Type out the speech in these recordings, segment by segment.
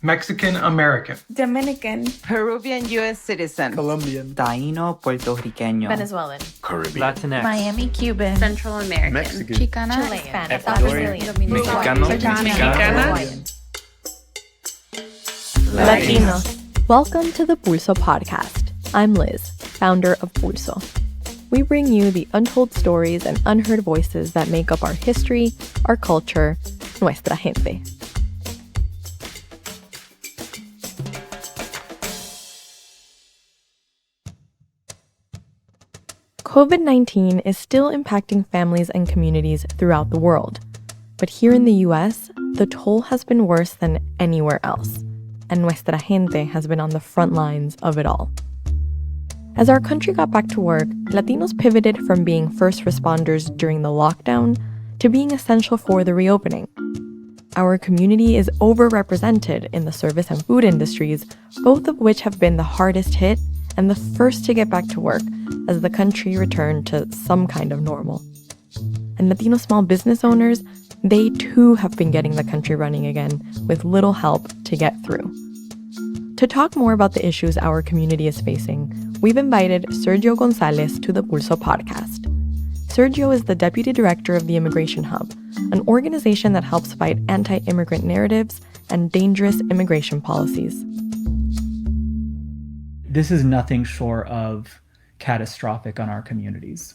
Mexican American, Dominican, Peruvian U.S. citizen, Colombian, Taíno, puertorriqueño, Venezuelan, Caribbean, Latinx, Miami, Cuban, Central American, Mexican, Chicana, Chilean, Ecuadorian, Mexicano, Mexicana, Latino. Welcome to the Pulso Podcast. I'm Liz, founder of Pulso. We bring you the untold stories and unheard voices that make up our history, our culture, nuestra gente. COVID-19 is still impacting families and communities throughout the world. But here in the US, the toll has been worse than anywhere else, and nuestra gente has been on the front lines of it all. As our country got back to work, Latinos pivoted from being first responders during the lockdown to being essential for the reopening. Our community is overrepresented in the service and food industries, both of which have been the hardest hit and the first to get back to work as the country returned to some kind of normal. And Latino small business owners, they too have been getting the country running again with little help to get through. To talk more about the issues our community is facing, we've invited Sergio Gonzalez to the Pulso Podcast. Sergio is the Deputy Director of the Immigration Hub, an organization that helps fight anti-immigrant narratives and dangerous immigration policies. This is nothing short of catastrophic on our communities.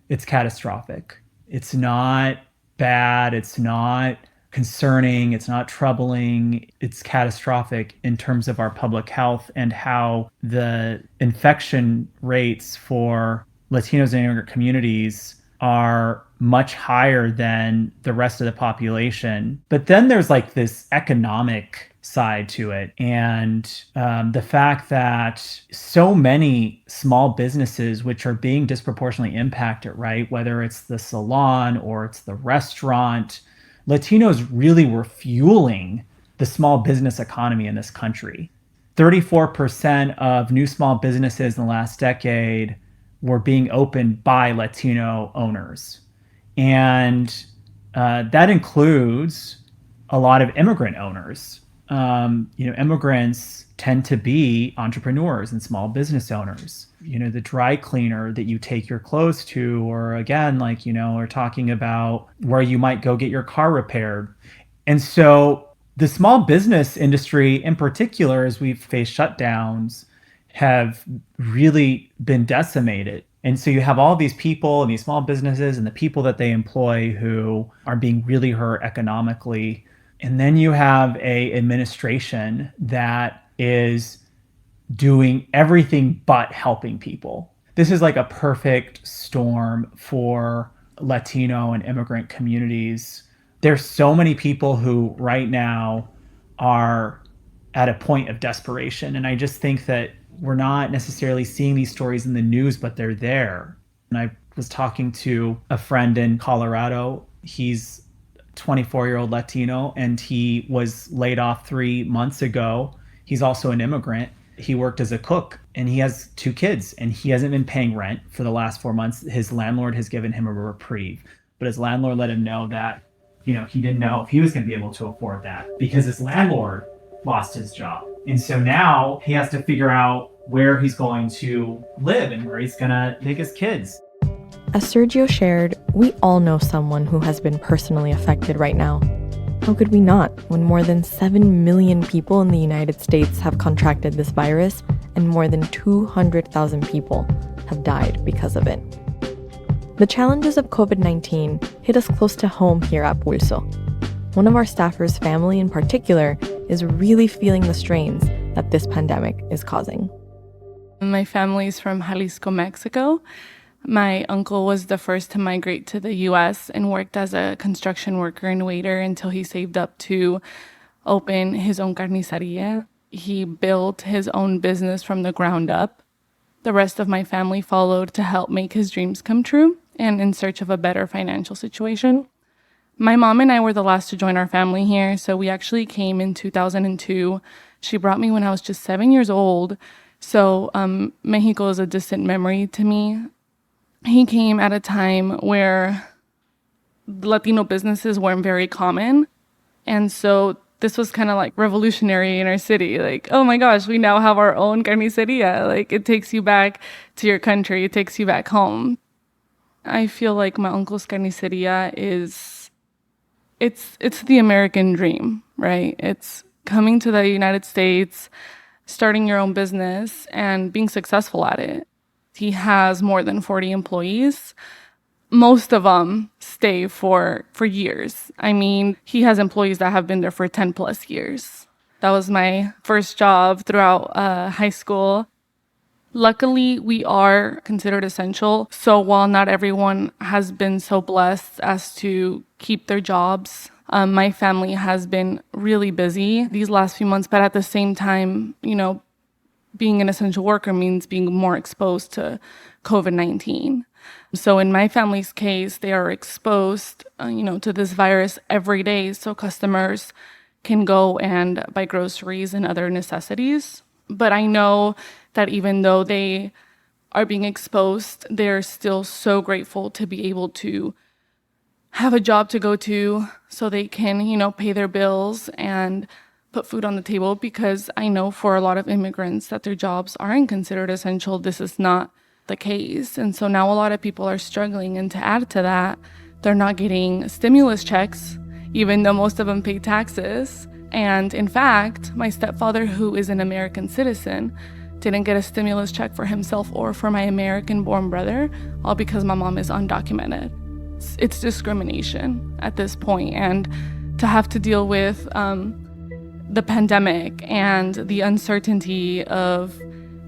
It's catastrophic. It's not bad. It's not concerning. It's not troubling. It's catastrophic in terms of our public health and how the infection rates for Latinos and immigrant communities are much higher than the rest of the population. But then there's like this economic side to it. And the fact that so many small businesses, which are being disproportionately impacted, right? Whether it's the salon or it's the restaurant, Latinos really were fueling the small business economy in this country. 34% of new small businesses in the last decade were being opened by Latino owners. And that includes a lot of immigrant owners. Immigrants tend to be entrepreneurs and small business owners. The dry cleaner that you take your clothes to, or again, we're talking about where you might go get your car repaired. And so the small business industry in particular, as we've faced shutdowns, have really been decimated. And so you have all these people and these small businesses and the people that they employ who are being really hurt economically. And then you have a administration that is doing everything but helping people. This is like a perfect storm for Latino and immigrant communities. There's so many people who right now are at a point of desperation. And I just think that we're not necessarily seeing these stories in the news, but they're there. And I was talking to a friend in Colorado. He's 24-year-old Latino, and he was laid off 3 months ago. He's also an immigrant. He worked as a cook, and he has 2 kids, and he hasn't been paying rent for the last 4 months. His landlord has given him a reprieve, but his landlord let him know that, he didn't know if he was going to be able to afford that because his landlord lost his job. And so now he has to figure out where he's going to live and where he's going to take his kids. As Sergio shared, we all know someone who has been personally affected right now. How could we not, when more than 7 million people in the United States have contracted this virus and more than 200,000 people have died because of it? The challenges of COVID-19 hit us close to home here at Pulso. One of our staffers' family in particular is really feeling the strains that this pandemic is causing. My family's from Jalisco, Mexico. My uncle was the first to migrate to the U.S. and worked as a construction worker and waiter until he saved up to open his own carniceria. He built his own business from the ground up. The rest of my family followed to help make his dreams come true and in search of a better financial situation. My mom and I were the last to join our family here, so we actually came in 2002. She brought me when I was just 7 years old, so Mexico is a distant memory to me. He came at a time where Latino businesses weren't very common, and so This was kind of like revolutionary in our city. Like, oh my gosh, we now have our own carniceria. Like, it takes you back to your country. It takes you back home. I feel like my uncle's carniceria it's the American dream, right? It's coming to the United States, starting your own business, and being successful at it. He has more than 40 employees. Most of them stay for years. I mean, he has employees that have been there for 10 plus years. That was my first job throughout high school. Luckily, we are considered essential. So while not everyone has been so blessed as to keep their jobs, my family has been really busy these last few months. But at the same time, you know, being an essential worker means being more exposed to COVID-19. So in my family's case, they are exposed, to this virus every day. So customers can go and buy groceries and other necessities. But I know that even though they are being exposed, they're still so grateful to be able to have a job to go to so they can, pay their bills and put food on the table, because I know for a lot of immigrants that their jobs aren't considered essential. This is not the case. And so now a lot of people are struggling. And to add to that, they're not getting stimulus checks, even though most of them pay taxes. And in fact, my stepfather, who is an American citizen, didn't get a stimulus check for himself or for my American-born brother, all because my mom is undocumented. It's discrimination at this point. And to have to deal with the pandemic and the uncertainty of,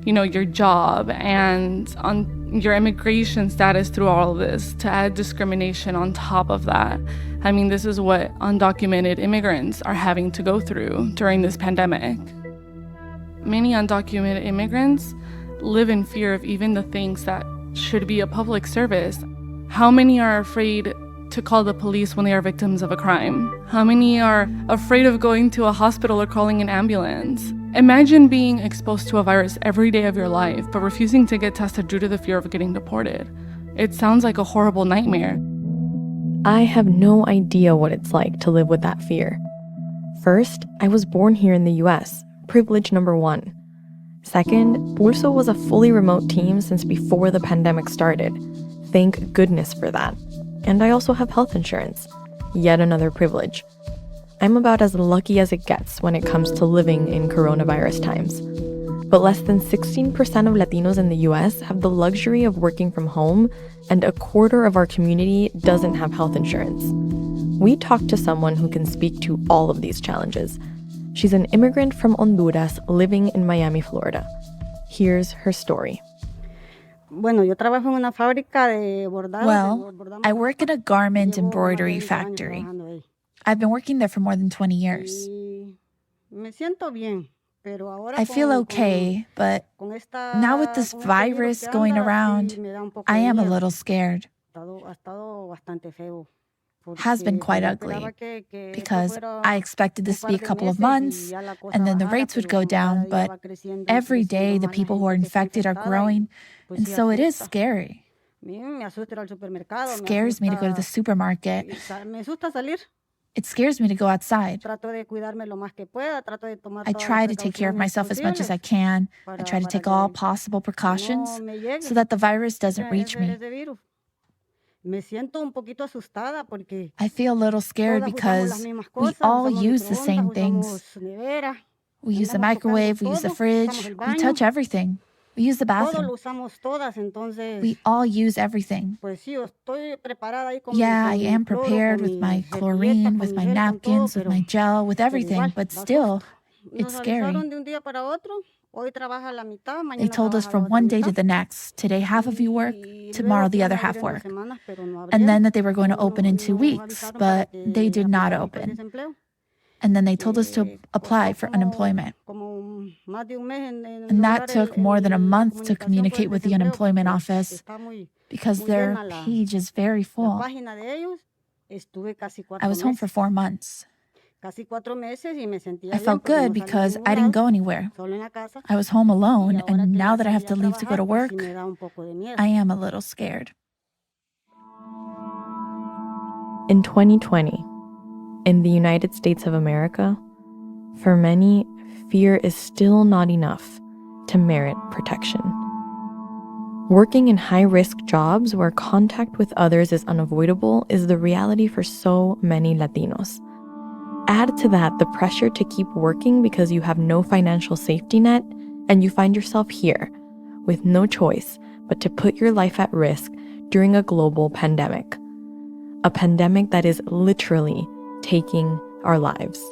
your job and on your immigration status through all of this, to add discrimination on top of that. I mean, this is what undocumented immigrants are having to go through during this pandemic. Many undocumented immigrants live in fear of even the things that should be a public service. How many are afraid to call the police when they are victims of a crime? How many are afraid of going to a hospital or calling an ambulance? Imagine being exposed to a virus every day of your life, but refusing to get tested due to the fear of getting deported. It sounds like a horrible nightmare. I have no idea what it's like to live with that fear. First, I was born here in the US, privilege number one. Second, Pulso was a fully remote team since before the pandemic started. Thank goodness for that. And I also have health insurance, yet another privilege. I'm about as lucky as it gets when it comes to living in coronavirus times. But less than 16% of Latinos in the US have the luxury of working from home, and a quarter of our community doesn't have health insurance. We talked to someone who can speak to all of these challenges. She's an immigrant from Honduras living in Miami, Florida. Here's her story. Well, I work in a garment embroidery factory. I've been working there for more than 20 years. I feel okay, but now with this virus going around, I am a little scared. Has been quite ugly, because I expected this to be a couple of months, and then the rates would go down, but every day the people who are infected are growing, and so it is scary. It scares me to go to the supermarket. It scares me to go outside. I try to take care of myself as much as I can. I try to take all possible precautions so that the virus doesn't reach me. I feel a little scared because we all use the same things. We use the microwave, we use the fridge, we touch everything. We use the bathroom. We all use everything. Yeah, I am prepared with my chlorine, with my napkins, with my gel, with everything, but still, it's scary. They told us from one day to the next, today half of you work, tomorrow the other half work. And then that they were going to open in 2 weeks, but they did not open. And then they told us to apply for unemployment. And that took more than a month to communicate with the unemployment office because their page is very full. I was home for 4 months. I felt good because I didn't go anywhere. I was home alone, and now that I have to leave to go to work, I am a little scared. In 2020, in the United States of America, For many, fear is still not enough to merit protection. Working in high-risk jobs where contact with others is unavoidable is the reality for so many Latinos. Add to that the pressure to keep working because you have no financial safety net, and you find yourself here with no choice but to put your life at risk during a global pandemic. A pandemic that is literally taking our lives.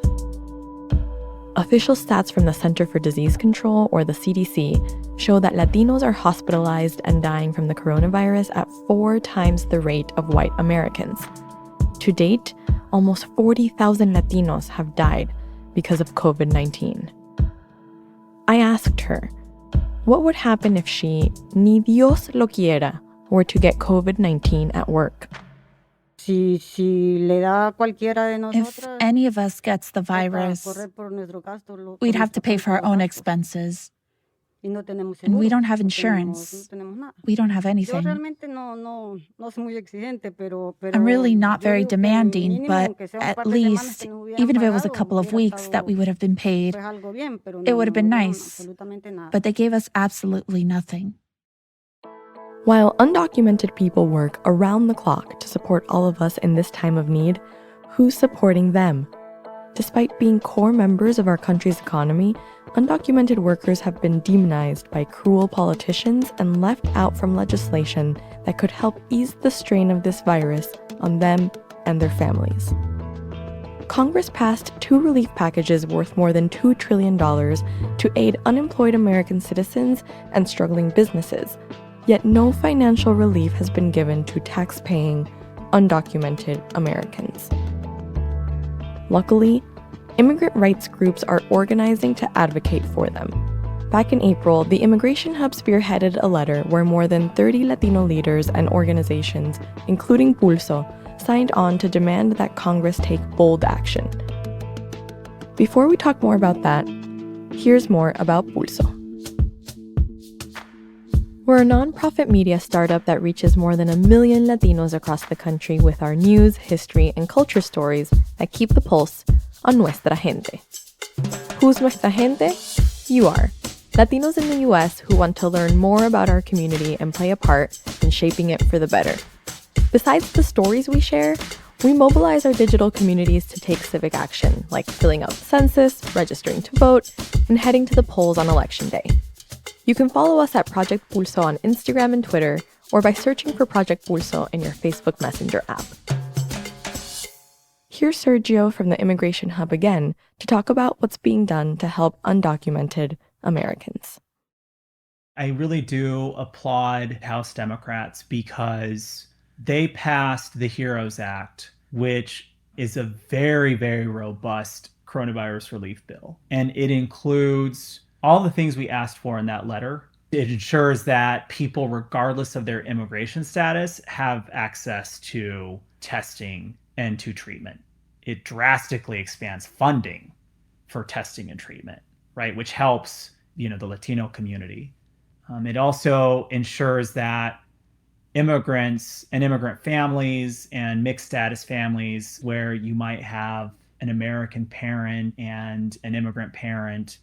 Official stats from the Center for Disease Control, or the CDC, show that Latinos are hospitalized and dying from the coronavirus at 4 times the rate of white Americans. To date, almost 40,000 Latinos have died because of COVID-19. I asked her, what would happen if she, ni Dios lo quiera, were to get COVID-19 at work? If any of us gets the virus, we'd have to pay for our own expenses. And we don't have insurance. We don't have anything. I'm really not very demanding, but at least, even if it was a couple of weeks that we would have been paid, it would have been nice. But they gave us absolutely nothing. While undocumented people work around the clock to support all of us in this time of need, who's supporting them? Despite being core members of our country's economy, undocumented workers have been demonized by cruel politicians and left out from legislation that could help ease the strain of this virus on them and their families. Congress passed 2 relief packages worth more than $2 trillion to aid unemployed American citizens and struggling businesses. Yet no financial relief has been given to tax-paying, undocumented Americans. Luckily, immigrant rights groups are organizing to advocate for them. Back in April, the Immigration Hub spearheaded a letter where more than 30 Latino leaders and organizations, including Pulso, signed on to demand that Congress take bold action. Before we talk more about that, here's more about Pulso. We're a nonprofit media startup that reaches more than 1 million Latinos across the country with our news, history, and culture stories that keep the pulse on nuestra gente. Who's nuestra gente? You are. Latinos in the US who want to learn more about our community and play a part in shaping it for the better. Besides the stories we share, we mobilize our digital communities to take civic action, like filling out the census, registering to vote, and heading to the polls on Election Day. You can follow us at Project Pulso on Instagram and Twitter, or by searching for Project Pulso in your Facebook Messenger app. Here's Sergio from the Immigration Hub again to talk about what's being done to help undocumented Americans. I really do applaud House Democrats because they passed the HEROES Act, which is a very, very robust coronavirus relief bill. And it includes all the things we asked for in that letter. It ensures that people, regardless of their immigration status, have access to testing and to treatment. It drastically expands funding for testing and treatment, right? Which helps, the Latino community. It also ensures that immigrants and immigrant families and mixed status families where you might have an American parent and an immigrant parent,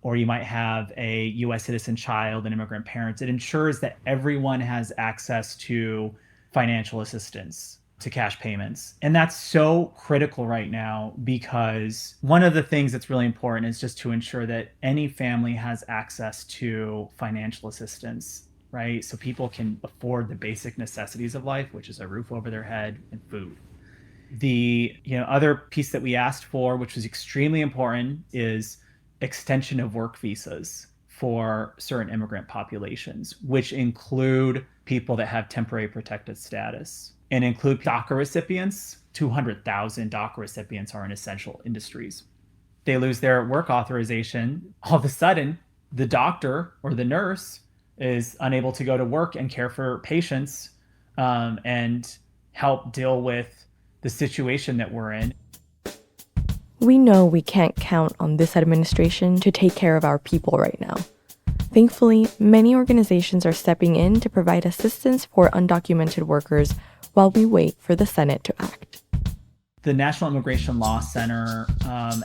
or you might have a U.S. citizen child and immigrant parents, it ensures that everyone has access to financial assistance, to cash payments. And that's so critical right now because one of the things that's really important is just to ensure that any family has access to financial assistance, right? So people can afford the basic necessities of life, which is a roof over their head and food. The other piece that we asked for, which was extremely important, is extension of work visas for certain immigrant populations, which include people that have temporary protected status and include DACA recipients. 200,000 DACA recipients are in essential industries. They lose their work authorization. All of a sudden, the doctor or the nurse is unable to go to work and care for patients and help deal with the situation that we're in. We know we can't count on this administration to take care of our people right now. Thankfully, many organizations are stepping in to provide assistance for undocumented workers while we wait for the Senate to act. The National Immigration Law Center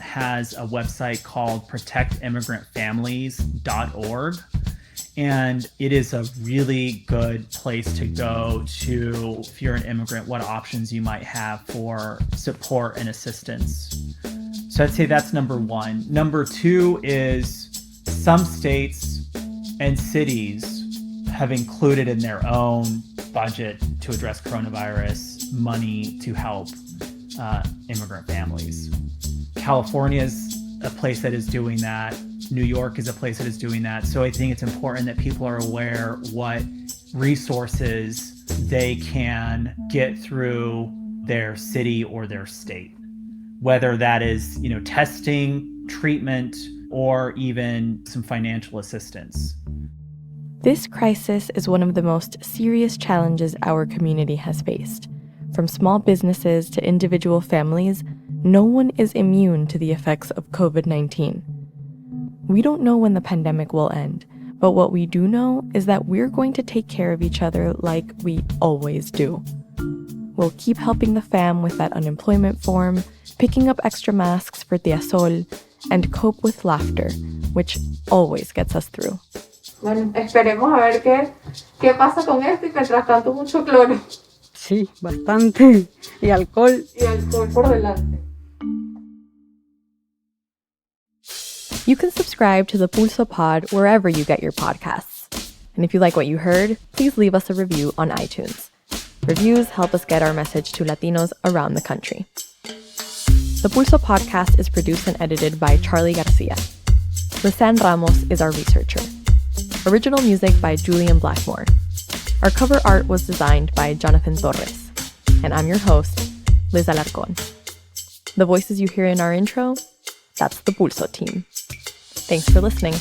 has a website called protectimmigrantfamilies.org. And it is a really good place to go to, if you're an immigrant, what options you might have for support and assistance. So I'd say that's number one. Number two is some states and cities have included in their own budget to address coronavirus money to help immigrant families. California is a place that is doing that. New York is a place that is doing that. So I think it's important that people are aware what resources they can get through their city or their state, whether that is, testing, treatment, or even some financial assistance. This crisis is one of the most serious challenges our community has faced. From small businesses to individual families, no one is immune to the effects of COVID-19. We don't know when the pandemic will end, but what we do know is that we're going to take care of each other like we always do. We'll keep helping the fam with that unemployment form, picking up extra masks for Tia Sol, and cope with laughter, which always gets us through. Bueno, esperemos a ver qué pasa con esto y mientras tanto mucho cloro. Sí, bastante. Y alcohol. Y alcohol por delante. You can subscribe to the Pulso Pod wherever you get your podcasts. And if you like what you heard, please leave us a review on iTunes. Reviews help us get our message to Latinos around the country. The Pulso Podcast is produced and edited by Charlie Garcia. Lisanne Ramos is our researcher. Original music by Julian Blackmore. Our cover art was designed by Jonathan Torres. And I'm your host, Liz Alarcón. The voices you hear in our intro, that's the Pulso team. Thanks for listening.